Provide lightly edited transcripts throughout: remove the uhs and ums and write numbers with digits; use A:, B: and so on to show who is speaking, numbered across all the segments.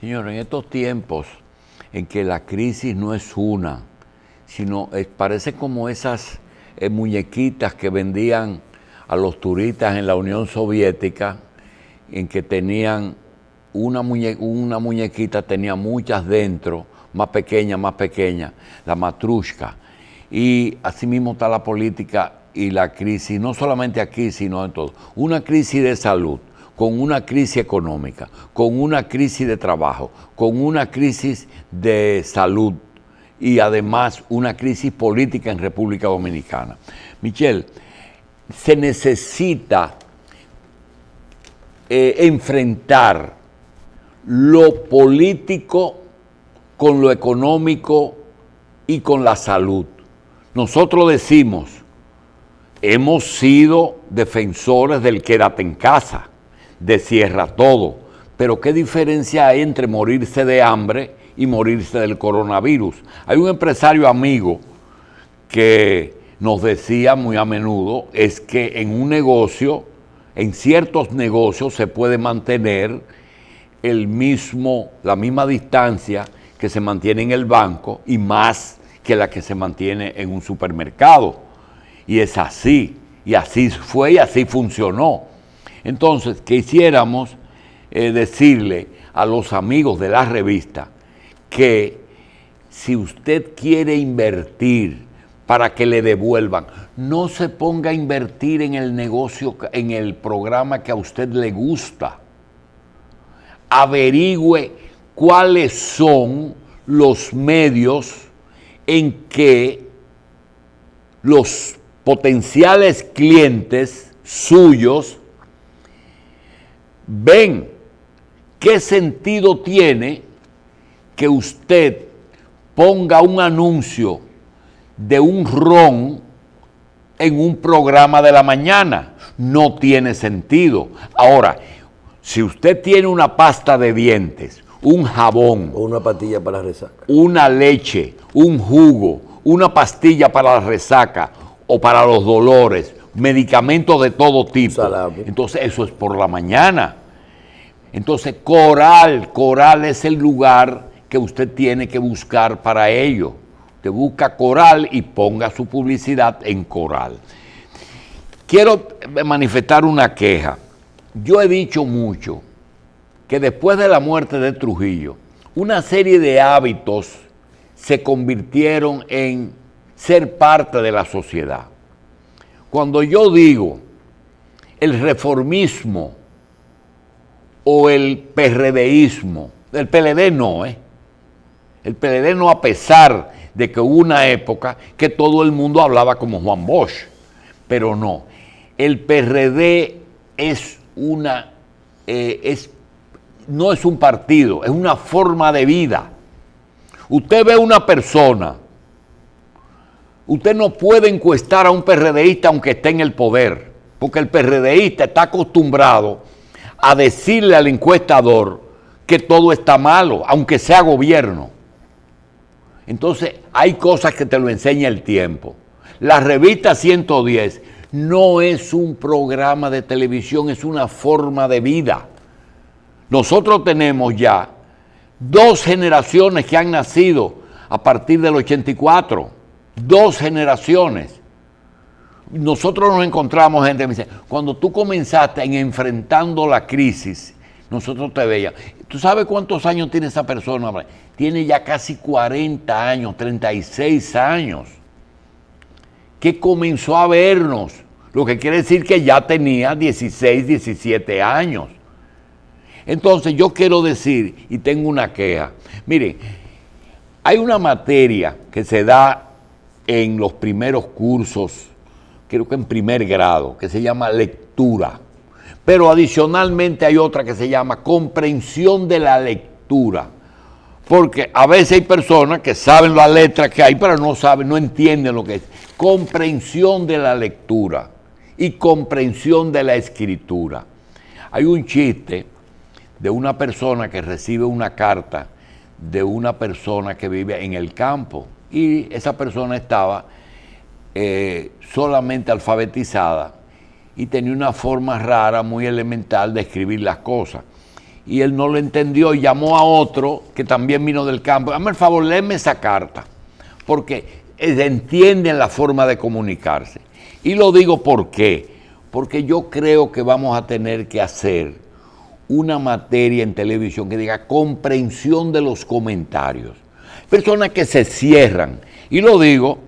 A: Señor, en estos tiempos en que la crisis no es una, sino parece como esas muñequitas que vendían a los turistas en la Unión Soviética, en que tenían una muñequita, tenía muchas dentro, más pequeña, la matrushka. Y así mismo está la política y la crisis, no solamente aquí, sino en todo. Una crisis de salud, con una crisis económica, con una crisis de trabajo, con una crisis de salud y además una crisis política en República Dominicana. Michelle, se necesita enfrentar lo político con lo económico y con la salud. Nosotros decimos, hemos sido defensores del quédate en casa, de cierra todo, pero ¿qué diferencia hay entre morirse de hambre y morirse del coronavirus? Hay un empresario amigo que nos decía muy a menudo, es que en un negocio, en ciertos negocios se puede mantener la misma distancia que se mantiene en el banco y más que la que se mantiene en un supermercado. Y es así, y así fue y así funcionó. Entonces, quisiéramos decirle a los amigos de la revista que si usted quiere invertir para que le devuelvan, no se ponga a invertir en el negocio, en el programa que a usted le gusta. Averigüe cuáles son los medios en que los potenciales clientes suyos ven qué sentido tiene que usted ponga un anuncio de un ron en un programa de la mañana. No tiene sentido. Ahora, si usted tiene una pasta de dientes, un jabón,
B: o una pastilla para la resaca,
A: una leche, un jugo, una pastilla para la resaca o para los dolores, medicamentos de todo tipo, entonces eso es por la mañana. Entonces Coral es el lugar que usted tiene que buscar para ello. Usted busca Coral y ponga su publicidad en Coral. Quiero manifestar una queja. Yo he dicho mucho que después de la muerte de Trujillo, una serie de hábitos se convirtieron en ser parte de la sociedad. Cuando yo digo el reformismo o el PRDismo, el PLD no, el PLD no, a pesar de que hubo una época que todo el mundo hablaba como Juan Bosch, pero no. El PRD es no es un partido, es una forma de vida. Usted ve una persona, usted no puede encuestar a un PRDista aunque esté en el poder, porque el PRDista está acostumbrado a decirle al encuestador que todo está malo, aunque sea gobierno. Entonces, hay cosas que te lo enseña el tiempo. La revista 110 no es un programa de televisión, es una forma de vida. Nosotros tenemos ya 2 generaciones que han nacido a partir del 84. 2 generaciones. Nosotros nos encontramos gente que me dice, cuando tú comenzaste en enfrentando la crisis, nosotros te veíamos. ¿Tú sabes cuántos años tiene esa persona? Tiene ya casi 40 años, 36 años, que comenzó a vernos, lo que quiere decir que ya tenía 16, 17 años. Entonces yo quiero decir, y tengo una queja, miren, hay una materia que se da en los primeros cursos, creo que en primer grado, que se llama lectura, pero adicionalmente hay otra que se llama comprensión de la lectura, porque a veces hay personas que saben las letras que hay, pero no entienden lo que es. Comprensión de la lectura y comprensión de la escritura. Hay un chiste de una persona que recibe una carta de una persona que vive en el campo y esa persona estaba solamente alfabetizada y tenía una forma rara, muy elemental de escribir las cosas. y él no lo entendió y llamó a otro que también vino del campo. Hazme el favor, léeme esa carta, porque entienden la forma de comunicarse. Y lo digo ¿por qué? Porque yo creo que vamos a tener que hacer una materia en televisión que diga comprensión de los comentarios. Personas que se cierran. Y lo digo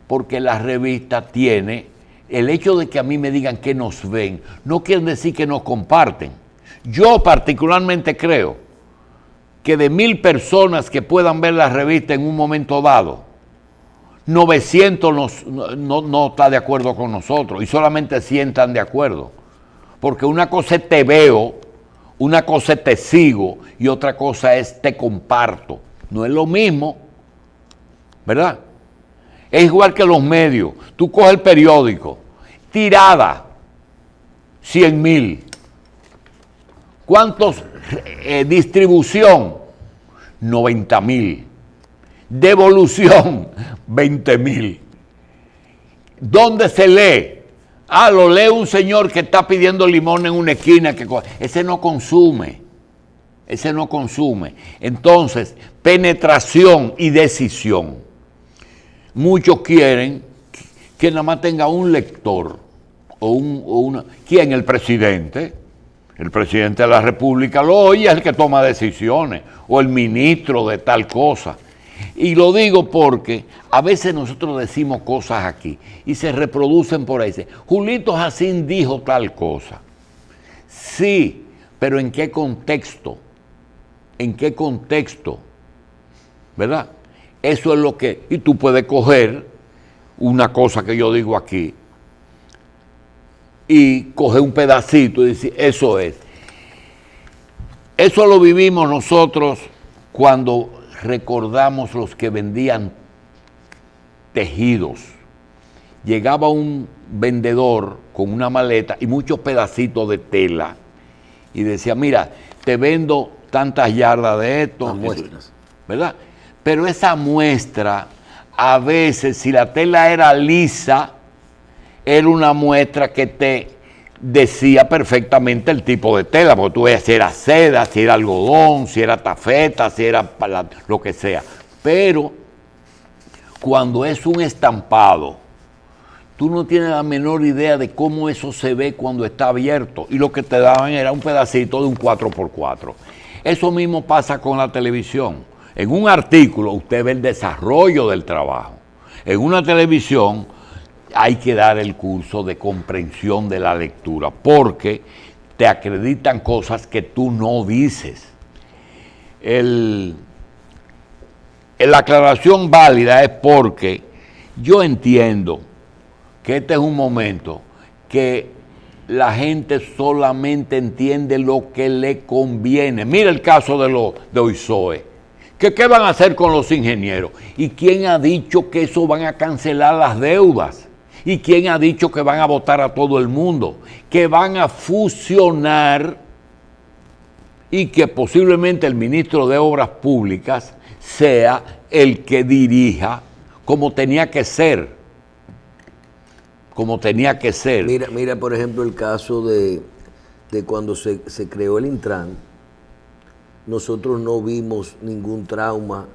A: porque la revista tiene, el hecho de que a mí me digan que nos ven, no quiere decir que nos comparten. Yo particularmente creo que de 1000 personas que puedan ver la revista en un momento dado, 900 no está de acuerdo con nosotros y solamente 100 están de acuerdo. Porque una cosa es te veo, una cosa es te sigo y otra cosa es te comparto. No es lo mismo, ¿verdad? Es igual que los medios. Tú coges el periódico, tirada, 100,000. ¿Cuántos? Distribución, 90,000. Devolución, 20,000. ¿Dónde se lee? Lo lee un señor que está pidiendo limón en una esquina. Ese no consume. Ese no consume. Entonces, penetración y decisión. Muchos quieren que nada más tenga un lector. ¿Quién? El presidente. El presidente de la República lo oye, es el que toma decisiones. O el ministro de tal cosa. Y lo digo porque a veces nosotros decimos cosas aquí y se reproducen por ahí. Julito Jacín dijo tal cosa. Sí, pero ¿en qué contexto? ¿En qué contexto? ¿Verdad? Eso es lo que... Y tú puedes coger una cosa que yo digo aquí y coger un pedacito y decir, eso es. Eso lo vivimos nosotros cuando recordamos los que vendían tejidos. Llegaba un vendedor con una maleta y muchos pedacitos de tela y decía, mira, te vendo tantas yardas de esto,
B: muestras,
A: ¿verdad? Pero esa muestra, a veces, si la tela era lisa, era una muestra que te decía perfectamente el tipo de tela, porque tú veías si era seda, si era algodón, si era tafeta, si era lo que sea. Pero cuando es un estampado, tú no tienes la menor idea de cómo eso se ve cuando está abierto. Y lo que te daban era un pedacito de un 4x4. Eso mismo pasa con la televisión. En un artículo usted ve el desarrollo del trabajo. En una televisión hay que dar el curso de comprensión de la lectura, porque te acreditan cosas que tú no dices. La aclaración válida es porque yo entiendo que este es un momento que la gente solamente entiende lo que le conviene. Mira el caso de OISOE. ¿Qué van a hacer con los ingenieros? ¿Y quién ha dicho que eso van a cancelar las deudas? ¿Y quién ha dicho que van a votar a todo el mundo? Que van a fusionar y que posiblemente el ministro de Obras Públicas sea el que dirija como tenía que ser. Como tenía que ser.
B: Mira por ejemplo, el caso de cuando se creó el Intran. Nosotros no vimos ningún trauma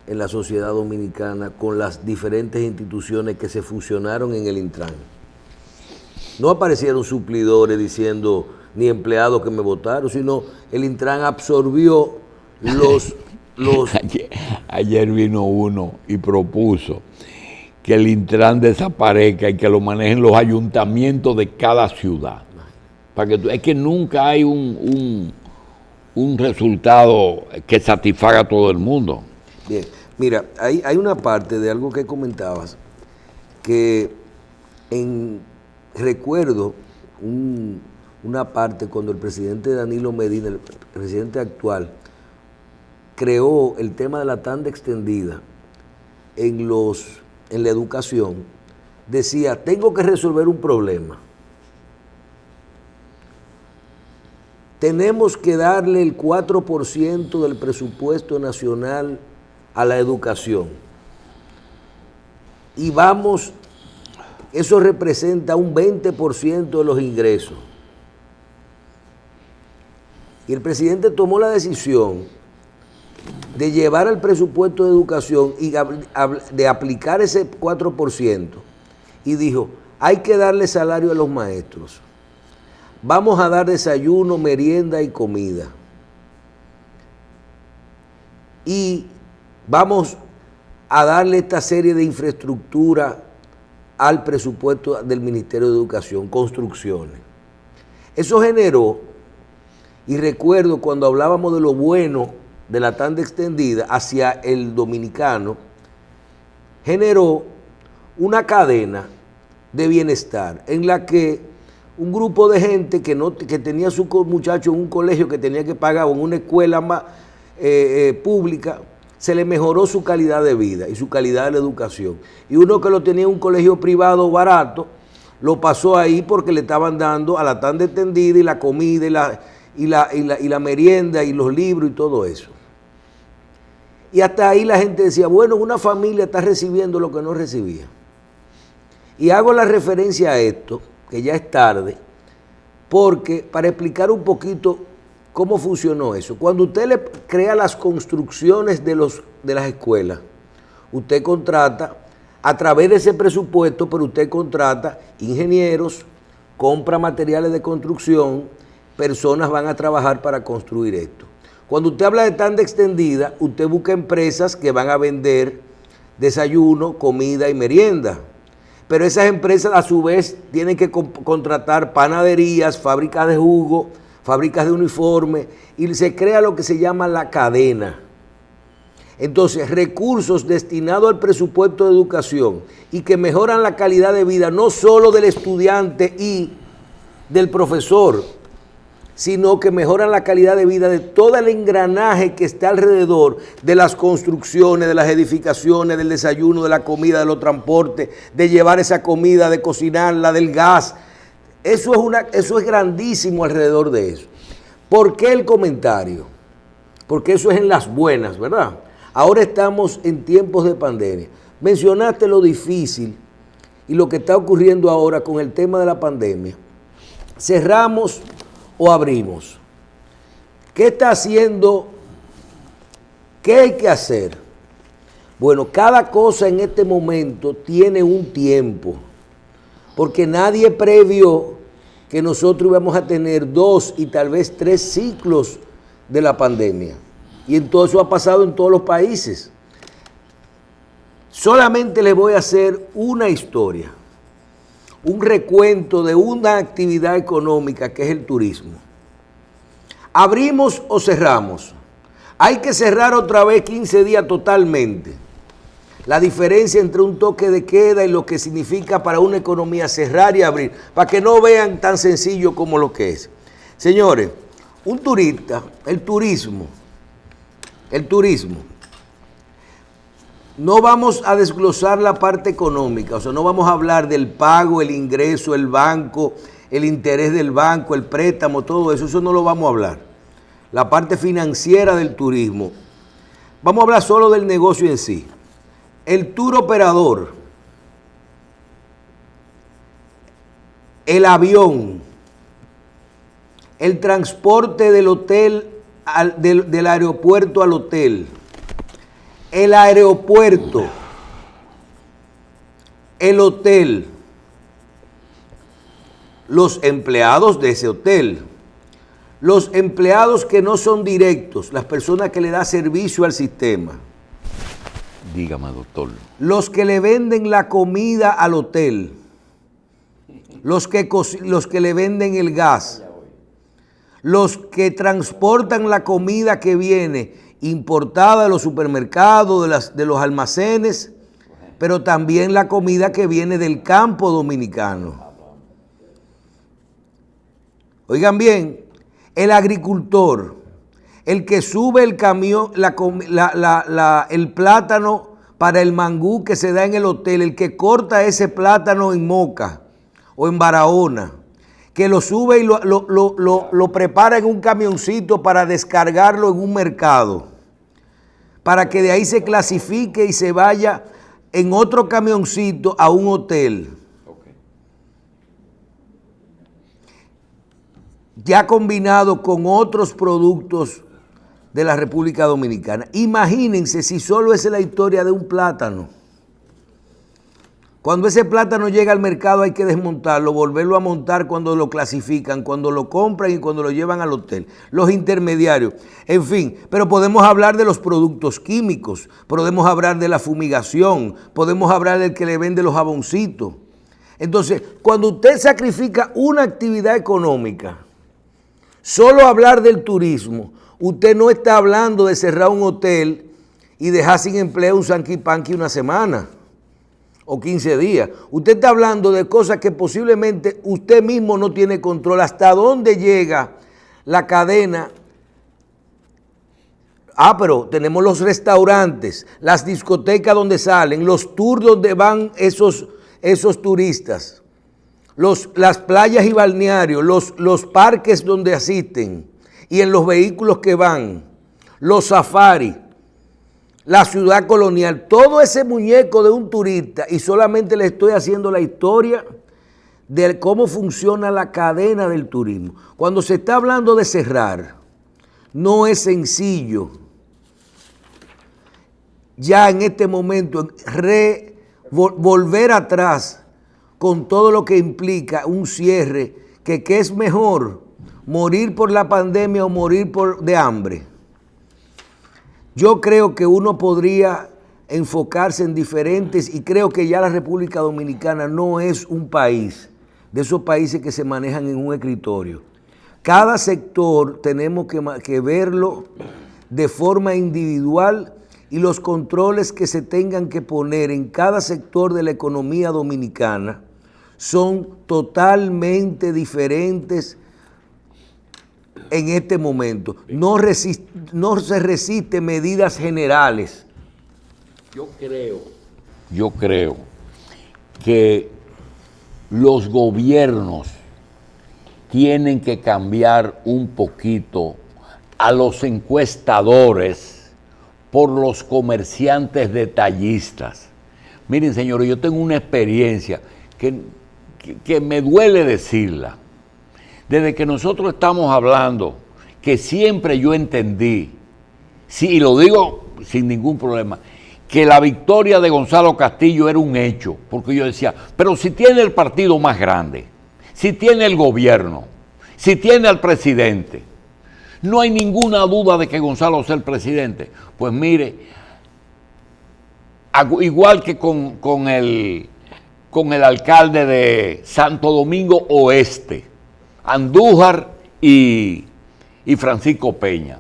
B: en la sociedad dominicana con las diferentes instituciones que se fusionaron en el Intran. No aparecieron suplidores diciendo ni empleados que me votaron, sino el Intran absorbió los...
A: Ayer vino uno y propuso que el Intran desaparezca y que lo manejen los ayuntamientos de cada ciudad. Es que nunca hay un resultado que satisfaga a todo el mundo.
B: Bien, mira, hay una parte de algo que comentabas que recuerdo una parte cuando el presidente Danilo Medina, el presidente actual, creó el tema de la tanda extendida en la educación, decía, tengo que resolver un problema. Tenemos que darle el 4% del presupuesto nacional a la educación. Y eso representa un 20% de los ingresos. Y el presidente tomó la decisión de llevar al presupuesto de educación y de aplicar ese 4%. Y dijo, hay que darle salario a los maestros. Vamos a dar desayuno, merienda y comida. Y vamos a darle esta serie de infraestructura al presupuesto del Ministerio de Educación, construcciones. Eso generó, y recuerdo cuando hablábamos de lo bueno de la tanda extendida hacia el dominicano, generó una cadena de bienestar en la que un grupo de gente que tenía a su muchacho en un colegio que tenía que pagar o en una escuela más pública, se le mejoró su calidad de vida y su calidad de la educación. Y uno que lo tenía en un colegio privado barato, lo pasó ahí porque le estaban dando a la tanda extendida y la comida y la merienda y los libros y todo eso. Y hasta ahí la gente decía, bueno, una familia está recibiendo lo que no recibía. Y hago la referencia a esto, que ya es tarde, porque para explicar un poquito cómo funcionó eso. Cuando usted le crea las construcciones de las escuelas, usted contrata a través de ese presupuesto, pero usted contrata ingenieros, compra materiales de construcción, personas van a trabajar para construir esto. Cuando usted habla de tanda extendida, usted busca empresas que van a vender desayuno, comida y merienda. Pero esas empresas a su vez tienen que contratar panaderías, fábricas de jugo, fábricas de uniformes, y se crea lo que se llama la cadena. Entonces, recursos destinados al presupuesto de educación y que mejoran la calidad de vida no solo del estudiante y del profesor, sino que mejoran la calidad de vida de todo el engranaje que está alrededor de las construcciones, de las edificaciones, del desayuno, de la comida, de los transportes, de llevar esa comida, de cocinarla, del gas. Eso es grandísimo alrededor de eso. ¿Por qué el comentario? Porque eso es en las buenas, ¿verdad? Ahora estamos en tiempos de pandemia. Mencionaste lo difícil y lo que está ocurriendo ahora con el tema de la pandemia. ¿Cerramos o abrimos? ¿Qué está haciendo? ¿Qué hay que hacer? Bueno, cada cosa en este momento tiene un tiempo, porque nadie previó que nosotros íbamos a tener 2 y tal vez 3 ciclos de la pandemia. Y entonces eso ha pasado en todos los países. Solamente les voy a hacer una historia, un recuento de una actividad económica que es el turismo. ¿Abrimos o cerramos? Hay que cerrar otra vez 15 días totalmente. La diferencia entre un toque de queda y lo que significa para una economía cerrar y abrir, para que no vean tan sencillo como lo que es. Señores, un turista, el turismo, no vamos a desglosar la parte económica, o sea, no vamos a hablar del pago, el ingreso, el banco, el interés del banco, el préstamo, todo eso, eso no lo vamos a hablar. La parte financiera del turismo. Vamos a hablar solo del negocio en sí. El tour operador, el avión, el transporte del hotel, del aeropuerto al hotel, el aeropuerto, el hotel, los empleados de ese hotel, los empleados que no son directos, las personas que le dan servicio al sistema.
A: Dígame, doctor.
B: Los que le venden la comida al hotel, los que le venden el gas, los que transportan la comida que viene importada de los supermercados, de los almacenes, pero también la comida que viene del campo dominicano. Oigan bien, el agricultor, el que sube el camión, el plátano para el mangú que se da en el hotel, el que corta ese plátano en Moca o en Barahona, que lo sube y lo prepara en un camioncito para descargarlo en un mercado, para que de ahí se clasifique y se vaya en otro camioncito a un hotel. ya combinado con otros productos de la República Dominicana. Imagínense si solo es la historia de un plátano. Cuando ese plátano llega al mercado hay que desmontarlo, volverlo a montar cuando lo clasifican, cuando lo compran y cuando lo llevan al hotel. Los intermediarios, en fin, pero podemos hablar de los productos químicos, podemos hablar de la fumigación, podemos hablar del que le vende los jaboncitos. Entonces, cuando usted sacrifica una actividad económica, solo hablar del turismo, usted no está hablando de cerrar un hotel y dejar sin empleo un sanquipanqui una semana o 15 días. Usted está hablando de cosas que posiblemente usted mismo no tiene control. ¿Hasta dónde llega la cadena? Pero tenemos los restaurantes, las discotecas donde salen, los tours donde van esos turistas, las playas y balnearios, los parques donde asisten y en los vehículos que van, los safaris, la ciudad colonial, todo ese muñeco de un turista, y solamente le estoy haciendo la historia de cómo funciona la cadena del turismo. Cuando se está hablando de cerrar, no es sencillo ya en este momento volver atrás con todo lo que implica un cierre, que ¿qué es mejor? ¿Morir por la pandemia o morir de hambre? Yo creo que uno podría enfocarse en diferentes, y creo que ya la República Dominicana no es un país de esos países que se manejan en un escritorio. Cada sector tenemos que verlo de forma individual, y los controles que se tengan que poner en cada sector de la economía dominicana son totalmente diferentes en este momento. No se resiste medidas generales.
A: Yo creo que los gobiernos tienen que cambiar un poquito a los encuestadores por los comerciantes detallistas. Miren, señores, yo tengo una experiencia que me duele decirla. Desde que nosotros estamos hablando, que siempre yo entendí, sí, y lo digo sin ningún problema, que la victoria de Gonzalo Castillo era un hecho, porque yo decía, pero si tiene el partido más grande, si tiene el gobierno, si tiene al presidente, no hay ninguna duda de que Gonzalo sea el presidente. Pues mire, igual que con el alcalde de Santo Domingo Oeste, Andújar y Francisco Peña.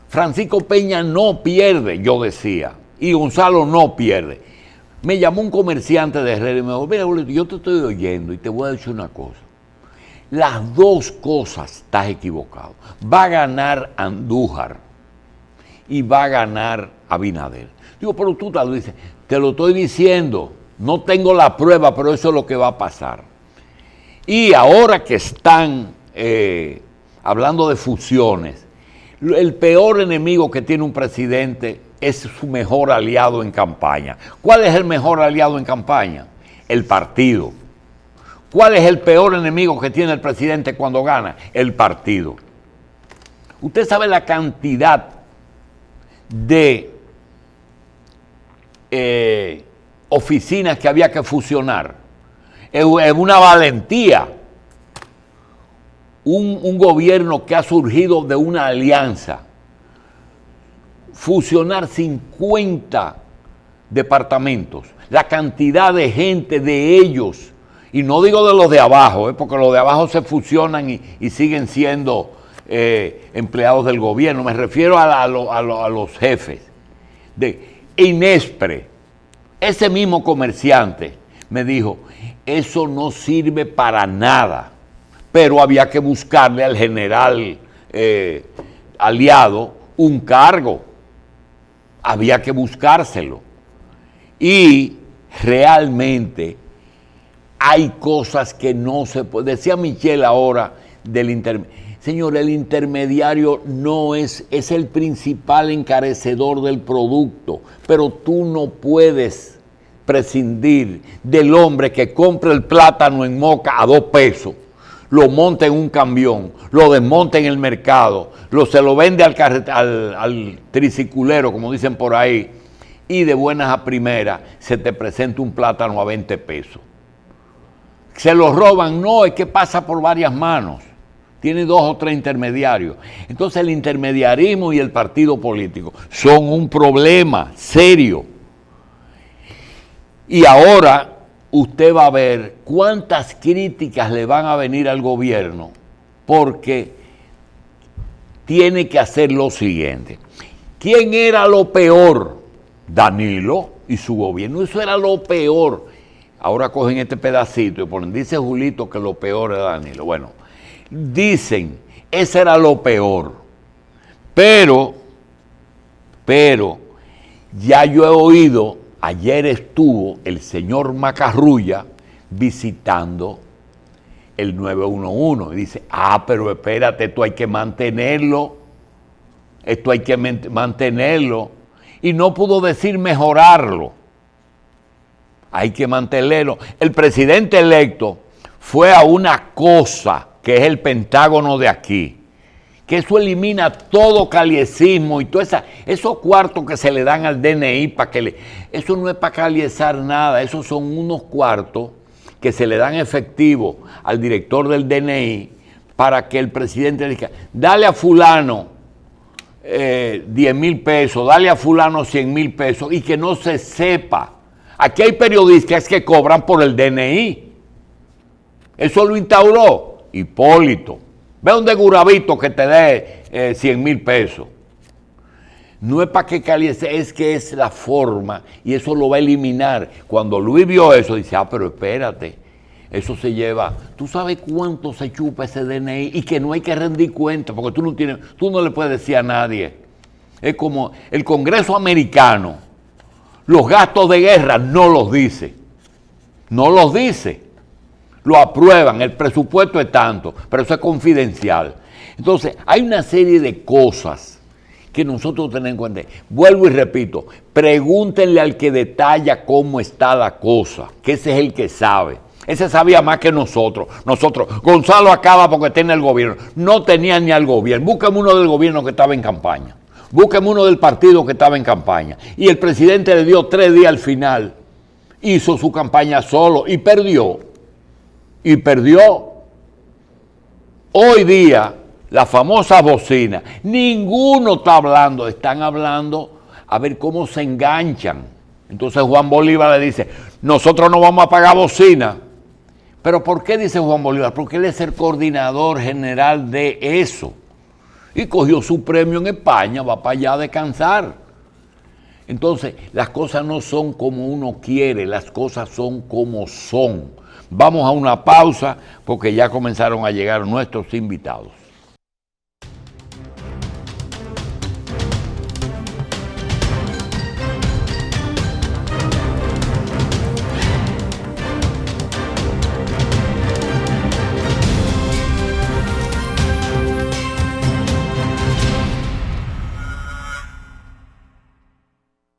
A: Francisco Peña no pierde, yo decía, y Gonzalo no pierde. Me llamó un comerciante de Herrera y me dijo, mira, yo te estoy oyendo y te voy a decir una cosa. Las dos cosas estás equivocado. Va a ganar Andújar y va a ganar Abinader. Digo, pero tú te lo dices. Te lo estoy diciendo. No tengo la prueba, pero eso es lo que va a pasar. Y ahora que están hablando de fusiones, el peor enemigo que tiene un presidente es su mejor aliado en campaña. ¿Cuál es el mejor aliado en campaña? El partido. ¿Cuál es el peor enemigo que tiene el presidente cuando gana? El partido. Usted sabe la cantidad de oficinas que había que fusionar. Es una valentía. Un gobierno que ha surgido de una alianza. Fusionar 50 departamentos. La cantidad de gente de ellos. Y no digo de los de abajo, porque los de abajo se fusionan y siguen siendo empleados del gobierno. Me refiero a los jefes. De Inespre, ese mismo comerciante me dijo, eso no sirve para nada, pero había que buscarle al general aliado un cargo. Había que buscárselo. Y realmente hay cosas que no se pueden. Decía Michelle ahora del intermediario. Señor, el intermediario no es el principal encarecedor del producto, pero tú no puedes prescindir del hombre que compra el plátano en Moca a 2 pesos. lo monta en un camión, lo desmonta en el mercado, se lo vende al triciclero, como dicen por ahí, y de buenas a primeras se te presenta un plátano a 20 pesos. Se lo roban, no, es que pasa por varias manos. Tiene 2 o 3 intermediarios. Entonces el intermediarismo y el partido político son un problema serio. Y ahora usted va a ver cuántas críticas le van a venir al gobierno porque tiene que hacer lo siguiente. ¿Quién era lo peor? Danilo y su gobierno. Eso era lo peor. Ahora cogen este pedacito y ponen, dice Julito que lo peor era Danilo. Bueno, dicen, ese era lo peor. Pero, ya yo he oído, ayer estuvo el señor Macarrulla visitando el 911 y dice, pero espérate, esto hay que mantenerlo, y no pudo decir mejorarlo, hay que mantenerlo. El presidente electo fue a una cosa que es el Pentágono de aquí, que eso elimina todo caliecismo y todo esos cuartos que se le dan al DNI eso no es para caliezar nada, esos son unos cuartos que se le dan efectivo al director del DNI para que el presidente diga, dale a fulano 10,000 pesos, dale a fulano 100,000 pesos y que no se sepa. Aquí hay periodistas que cobran por el DNI. Eso lo instauró Hipólito. Ve un de Guravito que te dé 100,000 pesos. No es para que calice, es que es la forma y eso lo va a eliminar. Cuando Luis vio eso, dice, pero espérate, eso se lleva, ¿tú sabes cuánto se chupa ese DNI? Y que no hay que rendir cuenta, porque tú no le puedes decir a nadie. Es como el Congreso americano, los gastos de guerra no los dice. Lo aprueban, el presupuesto es tanto, pero eso es confidencial. Entonces, hay una serie de cosas que nosotros tenemos en cuenta. Vuelvo y repito, pregúntenle al que detalla cómo está la cosa, que ese es el que sabe. Ese sabía más que nosotros. Gonzalo acaba porque tiene el gobierno. No tenía ni al gobierno. Búsqueme uno del gobierno que estaba en campaña. Búsqueme uno del partido que estaba en campaña. Y el presidente le dio 3 días al final. Hizo su campaña solo y perdió. Hoy día, la famosa bocina, ninguno está hablando, están hablando a ver cómo se enganchan. Entonces Juan Bolívar le dice, nosotros no vamos a pagar bocina. ¿Pero por qué dice Juan Bolívar? Porque él es el coordinador general de eso. Y cogió su premio en España, va para allá a descansar. Entonces, las cosas no son como uno quiere, las cosas son como son. Vamos a una pausa porque ya comenzaron a llegar nuestros invitados.